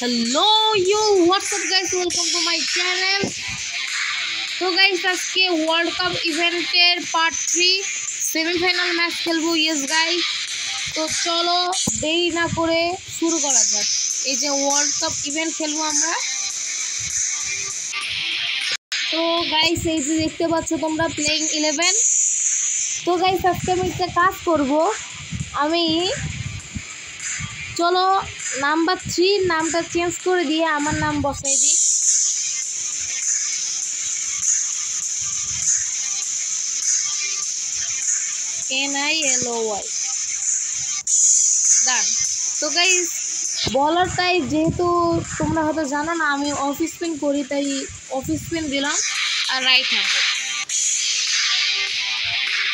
Hello you what's up guys welcome to my channel. तो guys आज के वर्ल्ड कप इवेंटेर पार्ट 3 सेमिफाइनल मैच खेलबो। यस गाइस, तो चलो देरी ना करे शुरू करा जाक। এই যে ওয়ার্ল্ড কাপ ইভেন্ট খেলবো আমরা। তো গাইস এই যে দেখতে পাচ্ছ তোমরা প্লেইং 11। তো গাইস আজকে আমি একটা কাজ করব, আমি চলো নাম্বার 3 নামটা চেঞ্জ করে দিয়ে আমার নাম বসাই দিই। NILOY ডান। তো গাইস বলার টাইপ যেহেতু তোমরা হয়তো জানো না, আমি অফ স্পিন করি, তাই অফ স্পিন দিলাম আর রাইট হ্যান্ড।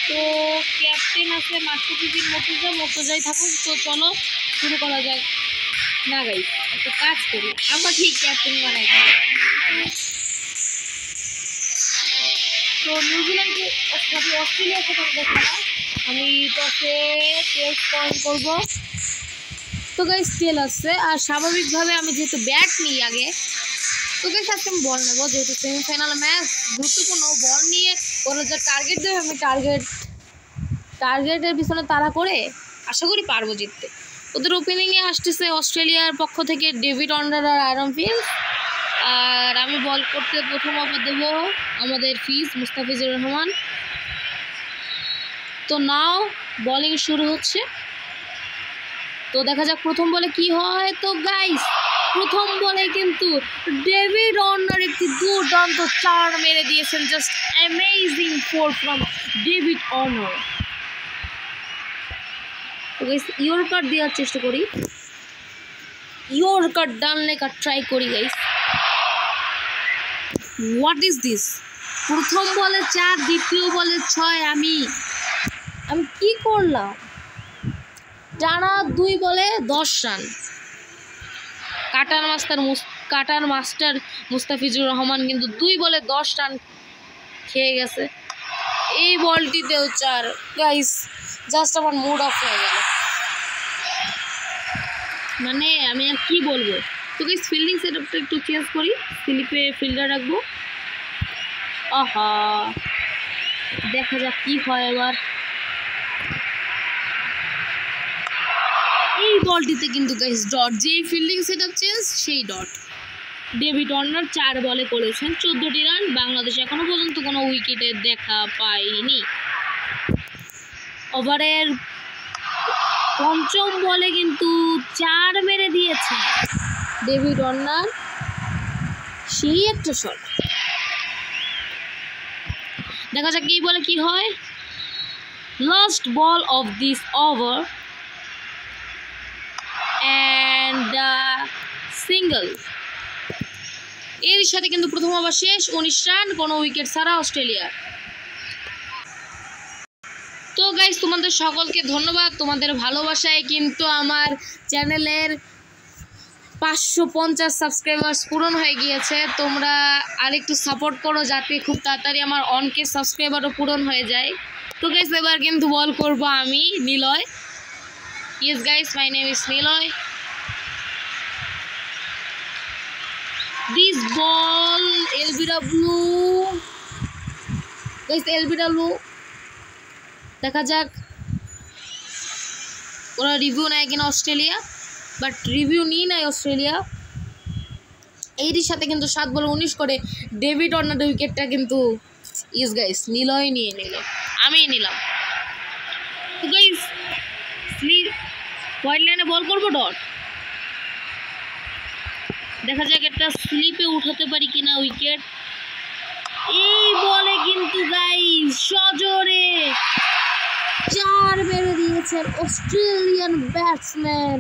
তো ক্যাপ্টেন আছে মাস্টারপিজির মর্তুজাই থাকুক। তো চলো শুরু করা যাক। না গাইস একটা কাজ করি, আমাকে ক্যাপ্টেন বানাই দিই। তো নিউজিল্যান্ড সাথে অস্ট্রেলিয়ার সাথে খেলা, আমি টসে টেস্ট পয়েন্ট করবো। তো গাইস টেল আসছে, আর স্বাভাবিকভাবে আমি যেহেতু ব্যাট নিই আগে, তো গাইস আজকে আমি বল নেবো, যেহেতু সেমিফাইনাল ম্যাচ গুরুত্বপূর্ণ। বল নিয়ে ওরা যা টার্গেট দেবে আমি টার্গেটের পিছনে তাড়া করে আশা করি পারবো জিততে। ওদের ওপেনিংয়ে আসতেছে অস্ট্রেলিয়ার পক্ষ থেকে ডেভিড ওয়ার্নার আর আয়রন ফিঞ্চ, আর আমি বল করতে প্রথম ওভার দেবো আমাদের মুস্তাফিজুর রহমান। তো নাও বোলিং শুরু হচ্ছে, তো দেখা যাক প্রথম বলে কি হয়। তো গাইস প্রথম বলে কিন্তু ডেভিড ওয়ার্নার একটি দুর্দান্ত চার মেরে দিয়েছেন। Just amazing four from David Warner. তো গাইস ইয়র্কার দেওয়ার চেষ্টা করি, ইয়র্কার ডানলে কার ট্রাই করি গাইস। What is this? প্রথম বলে 4, দ্বিতীয় বলে 6। আমি কি করলাম? টানা 2 বলে 10 run. Cutter master Mustafizur Rahman কিন্তু 2 বলে 10 রান খেয়ে গেছে। এই বলটিতেও 4। গাইস জাস্ট আমার মুড অফ হয়ে গেল, মানে আমি আর কি বলবো। তো গাইস ফিল্ডিং সেটআপটা একটু চেঞ্জ করি, স্লিপে ফিল্ডার রাখবো। আহা দেখা যাক কি হয় এবার। এই বলটিতে কিন্তু গাইস ডট, যেই ফিল্ডিং সেটআপ চেঞ্জ সেই ডট। ডেভিড ওয়ার্নার 4 বলে করেছেন 14টি রান। বাংলাদেশ এখনো পর্যন্ত কোনো উইকেটে দেখা পায়নি। ওভারের পঞ্চম বলে কিন্তু 4 মেরে দিয়েছে ডেভিড ওয়ার্নার, সেই একটা শট। দেখা যাক এই বলে কি হয়। Last ball of this over and single. এর সাথে কিন্তু প্রথম ওভার শেষ, 19 রান, কোনো উইকেট ছাড়া অস্ট্রেলিয়া। তো গাইস তোমাদের সকলকে ধন্যবাদ, তোমাদের ভালোবাসায় কিন্তু আমার চ্যানেলের 550 সাবস্ক্রাইবার্স পূরণ হয়ে গিয়েছে। তোমরা আরেকটু সাপোর্ট করো যাতে খুব তাড়াতাড়ি আমার অনকে সাবস্ক্রাইবারও পূরণ হয়ে যায়। তো গাইস এবার কিন্তু বল করব আমি Niloy. Yes guys, my name is Niloy. This ball LBW. Guys LBW দেখা যাক ওরা রিভিউ নেয় কিনা অস্ট্রেলিয়া, বাট রিভিউ নিয়ে নেয় অস্ট্রেলিয়া। এরই সাথে কিন্তু 7 বলে 19 করে ডেভিড ওয়ার্নারের উইকেটটা কিন্তু ইস গাইস নিলয় নিয়ে নিল, আমি নিলাম। তো গাইস হোয়াইট লাইনে বল করবো ডট। দেখা যাক একটা স্লিপে উঠাতে পারি কিনা উইকেট। এই বলে কিন্তু গাইস সজোরে 4 মেরে দিয়েছেন অস্ট্রেলিয়ান ব্যাটসম্যান।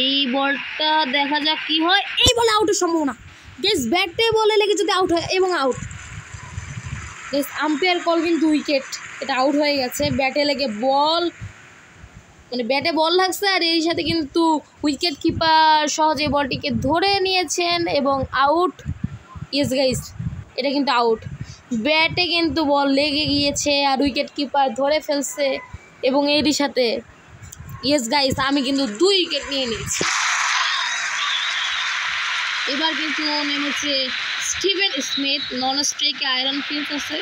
এই বলটা দেখা যাক কি হয়। এই বলে আউটের সম্ভাবনা। গাইস ব্যাটে বলে লেগে যদি আউট হয় এবং আউট। গাইস আম্পায়ার কল কিন্তু উইকেট, এটা আউট হয়ে গেছে। ব্যাটে লেগে বল, মানে ব্যাটে বল লাগছে, আর এর সাথে কিন্তু উইকেট কিপার সহজে বলটিকে ধরে নিয়েছেন এবং আউট। ইয়েস গাইস এটা কিন্তু আউট। ব্যাটে কিন্তু বল লেগে গিয়েছে আর উইকেট কিপার ধরে ফেলছে, এবং এরই সাথে ইয়েস গাইস, আমি কিন্তু 2 উইকেট নিয়ে নিয়েছি। এবার কিন্তু নেমেছে স্টিভেন স্মিথ, নন স্ট্রাইকে আয়রন ফিঞ্চ আছে।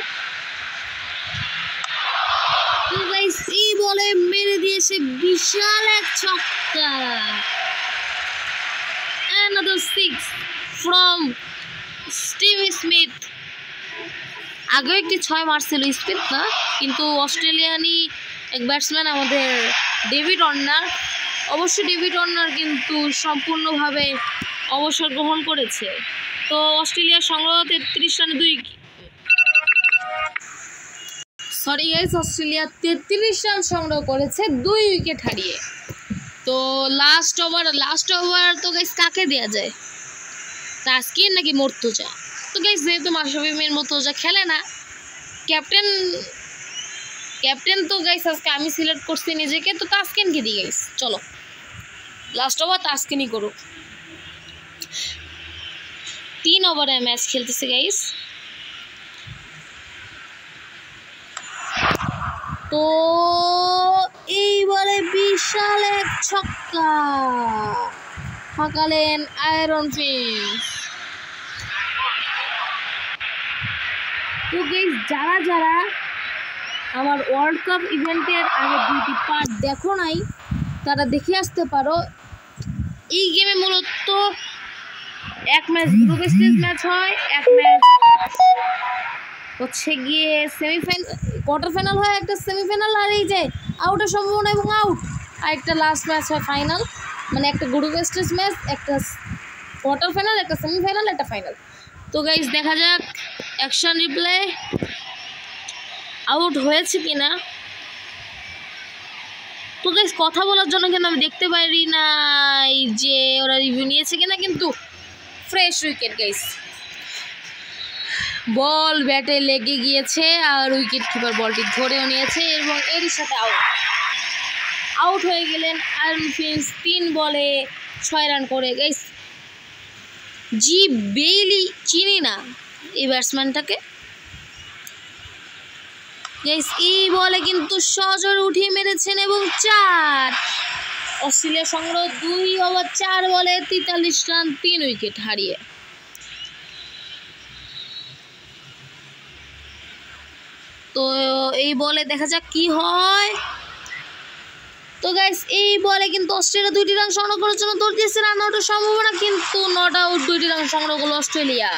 তো গাইস এই বলে মেরে দিয়েছে বিশাল এক ছক্কা। Another 6 from Steve Smith. আগেও একটি 6 মারছিল স্মিথ না, কিন্তু অস্ট্রেলিয়ানই এক ব্যাটসম্যান আমাদের ডেভিড ওয়ার্নার। অবশ্য ডেভিড ওয়ার্নার কিন্তু সম্পূর্ণভাবে অবসর গ্রহণ করেছে। তো অস্ট্রেলিয়ার সংগ্রহ 33 রানে 2 সরি গাইস, অস্ট্রেলিয়া 33 রান সংগ্রহ করেছে 2 উইকেট হারিয়ে। তো লাস্ট ওভার তো গাইস কাকে দেওয়া যায়, তাসকিন নাকি মুর্তজা? তো গাইস যেহেতু মাশরাফি বিন মুর্তজা খেলে না, ক্যাপ্টেন তো গাইস আজকে আমি সিলেক্ট করছি নিজেকে, তো তাসকিনকে দিই গাইস। চলো লাস্ট ওভার তাসকিনই করুক। 3 ওভারে ম্যাচ খেলতেছে গাইস। তো এইবারে বিশাল এক ছক্কা হাঁকালেন আয়রন ফিঞ্চ। তো গাইস যারা আমার ওয়ার্ল্ড কাপ ইভেন্টের আগে 2টি পার্ট দেখো নাই, তারা দেখে আসতে পারো। এই গেমে মূলত এক ম্যাচ গ্রুপ স্টেজ ম্যাচ হয়, এক ম্যাচ হচ্ছে গিয়ে সেমিফাইনাল, কোয়ার্টার ফাইনাল হয়, একটা সেমিফাইনাল, আর এই যে আউটের সম্ভাবনা এবং আউট, আর একটা লাস্ট ম্যাচ হয় ফাইনাল। মানে একটা গ্রুপ স্টেজ ম্যাচ, একটা কোয়ার্টার ফাইনাল, একটা সেমিফাইনাল, একটা ফাইনাল। তো গাইস দেখা যাক অ্যাকশন রিপ্লে আউট হয়েছে কিনা। তো গাইস কথা বলার জন্য কিন্তু আমি দেখতে পারি নাই যে ওরা রিভিউ নিয়েছে কিনা, কিন্তু ফ্রেশ উইকেট গাইস। বল ব্যাটে লেগে গিয়েছে আর উইকেট কিপার বলটি ধরেও নিয়েছে এবং এরই সাথে আউট হয়ে গেলেন আয়রন ফিঞ্চ 3 বলে 6 রান করে। গাইস জি বেইলি চিনি না এই ব্যাটসম্যানটাকে। গাইস এই বলে কিন্তু সজোরে উঠিয়ে মেরেছেন এবং 4। অস্ট্রেলিয়া সংগ্রহ 2 ওভার 4 বলে 43 রান 3 উইকেট হারিয়ে। তো এই বলে দেখা যাক কি হয়। তো গাইস এই বলে কিন্তু অস্ট্রেলিয়া 2টি রান সংগ্রহ করার জন্য দৌড় দিয়েছে, রান আউটের সম্ভাবনা, কিন্তু নট আউট। 2টি রান সংগ্রহ করলো Australia.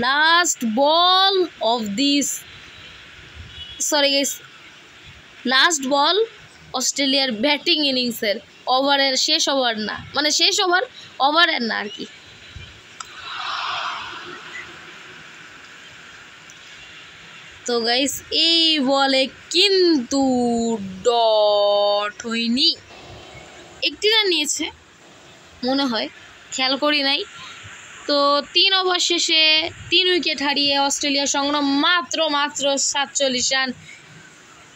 Last ball of this last বল অস্ট্রেলিয়ার ব্যাটিং ইনিংসের, ওভারের শেষ ওভার না, মানে শেষ ওভারের না আর কি। তো গাইস এই বলে কিন্তু ডট হয়নি, 1টি রান নিয়েছে মনে হয়, খেয়াল করি নাই। তো 3 ওভার শেষে 3 উইকেট হারিয়ে অস্ট্রেলিয়া সংগ্রহ মাত্র 47 রান।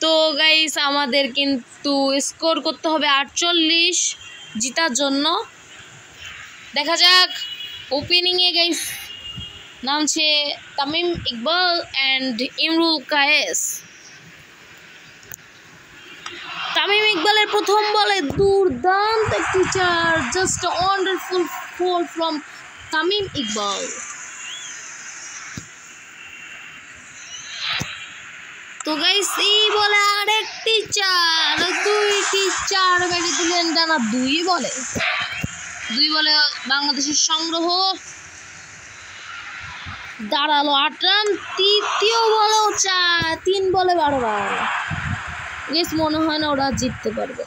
তো গাইস আমাদের কিন্তু স্কোর করতে হবে 48 জিতার জন্য। দেখা যাক ওপেনিংয়ে গাইস নামছে তামিম ইকবাল অ্যান্ড ইমরুল কায়েস। তামিম ইকবালের প্রথম বলে দুর্দান্ত একটি চার, just wonderful four from Tamim Iqbal. তো গাইস এই বলে আরেকটি 2টি 4 মেরে দিলেন টানা 2 বলে বাংলাদেশের সংগ্রহ দাঁড়ালো 8 রান। তৃতীয় বলেও 3 বলে 12 রান। গাইস মনে হয় না ওরা জিততে পারবে।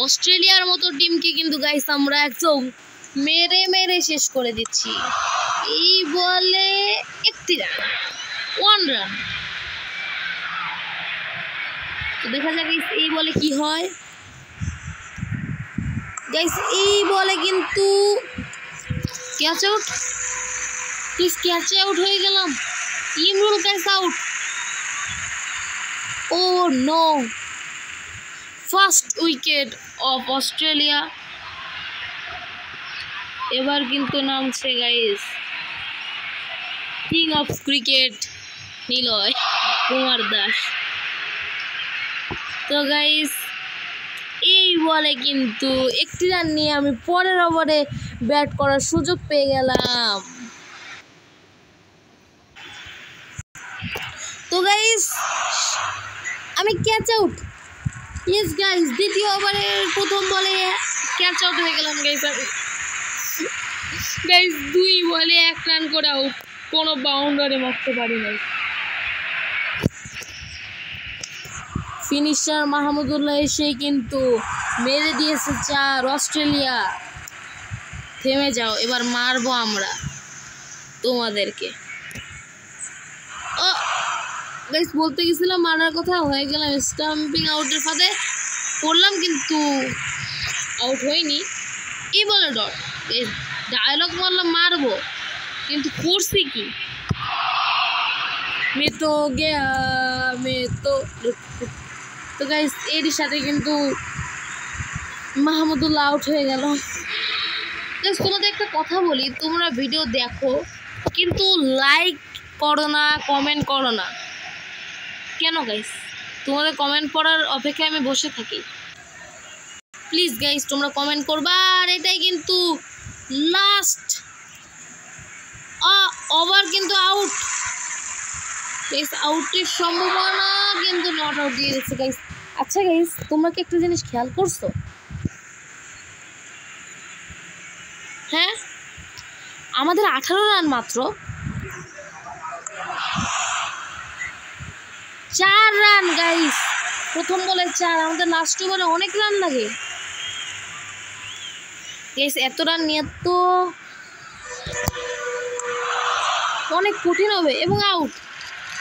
অস্ট্রেলিয়ার মতো টিমকে কিন্তু গাইস আমরা একদম মেরে শেষ করে দিচ্ছি। এই বলে 1টি রান, 1 রান। তো দেখা যাক এই বলে কি হয়। গাইস এই বলে কিন্তু ক্যাচ আউট হয়ে গেলাম। Imrul Kayes out. Oh no, first wicket of Australia. এবার কিন্তু নামছে guys king of cricket Niloy Kumar Das. তো গাইস এই বলে কিন্তু একটি রান নিয়ে আমি পরের ওভারে ব্যাট করার সুযোগ পেয়ে গেলাম। তো গাইস আমি ক্যাচ আউট। ইয়েস গাইস, দ্বিতীয় ওভারের প্রথম বলে ক্যাচ আউট হয়ে গেলাম গাইস। আমি গাইস 2 বলে 1 রান করে আউট, কোনো বাউন্ডারি মারতে পারি নাই। ফিনিশার মাহমুদুল্লাহ এসে কিন্তু মেরে দিয়েছে 4। অস্ট্রেলিয়া থেমে যাও, এবার মারবো আমরা তোমাদেরকে। ও গাইস বলতে গেছিলাম মারার কথা, হয়ে গেলাম স্টাম্পিং আউটের ফাঁদে করলাম, কিন্তু আউট হয়নি। এই বলে ডট ডায়লগ মারলাম মারবো, কিন্তু করছি কি, মে তো গেয়া মে তো। তো গাইস এর সাথে কিন্তু মাহমুদুল্লাহ আউট হয়ে গেল। গাইস তোমাদের একটা কথা বলি, তোমরা ভিডিও দেখো কিন্তু লাইক করো না, কমেন্ট করো না কেন গাইস? তোমাদের কমেন্ট পড়ার অপেক্ষায় আমি বসে থাকি। প্লিজ গাইস তোমরা কমেন্ট করবা। আর এটাই কিন্তু লাস্ট ওভার, কিন্তু আউট গাইস, আউটের সম্ভাবনা কিন্তু নট আউট দিয়ে দিচ্ছে গাইস। আচ্ছা গাইস তোমরা কি একটা জিনিস খেয়াল করছো? হ্যাঁ, আমাদের 18 রান মাত্র, 4 রান গাইস, প্রথম বলে 4। আমাদের লাস্ট ওভারে অনেক রান লাগে গাইস, এত রান নিয়ে তো অনেক কঠিন হবে। এবং আউট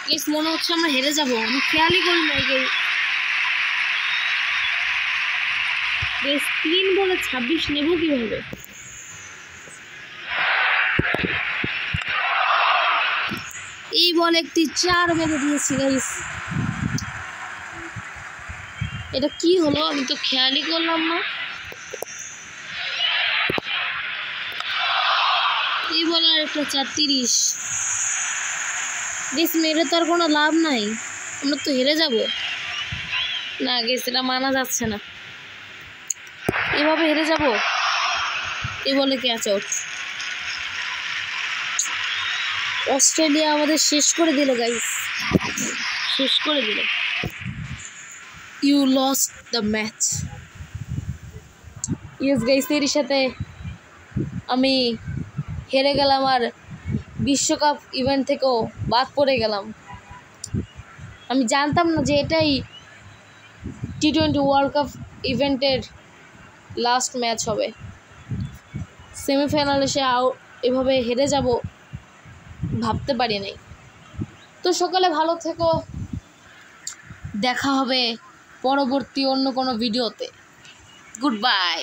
গাইস, মনে হচ্ছে আমরা হেরে যাব, আমি খেয়ালই করি না গাইস। 3 বলে 26 নেব কিভাবে? এই বলে একটি 4 মেরে দিয়েছি গাইস। এটা কি হলো, আমি তো খেয়ালই করলাম না। এই বলে আর একটা 4, 30 গাইস, মেরে তো আর কোনো লাভ নাই, আমরা তো হেরে যাব না গাইস, এটা মানা যাচ্ছে না, এভাবে হেরে যাব। এই বলে ক্যাচ আউট। অস্ট্রেলিয়া আমাদের শেষ করে দিল গাইস, শেষ করে দিল। You lost the match. Yes guys, এর সাথে আমি হেরে গেলাম আর বিশ্বকাপ ইভেন্ট থেকেও বাদ পড়ে গেলাম। আমি জানতাম না যে এটাই T20 ওয়ার্ল্ড কাপ ইভেন্টের লাস্ট ম্যাচ হবে। সেমিফাইনালে সে এভাবে হেরে যাব ভাবতে পারি নাই। তো সকালে ভালো থেকো, দেখা হবে পরবর্তী অন্য কোনো ভিডিওতে। Good bye.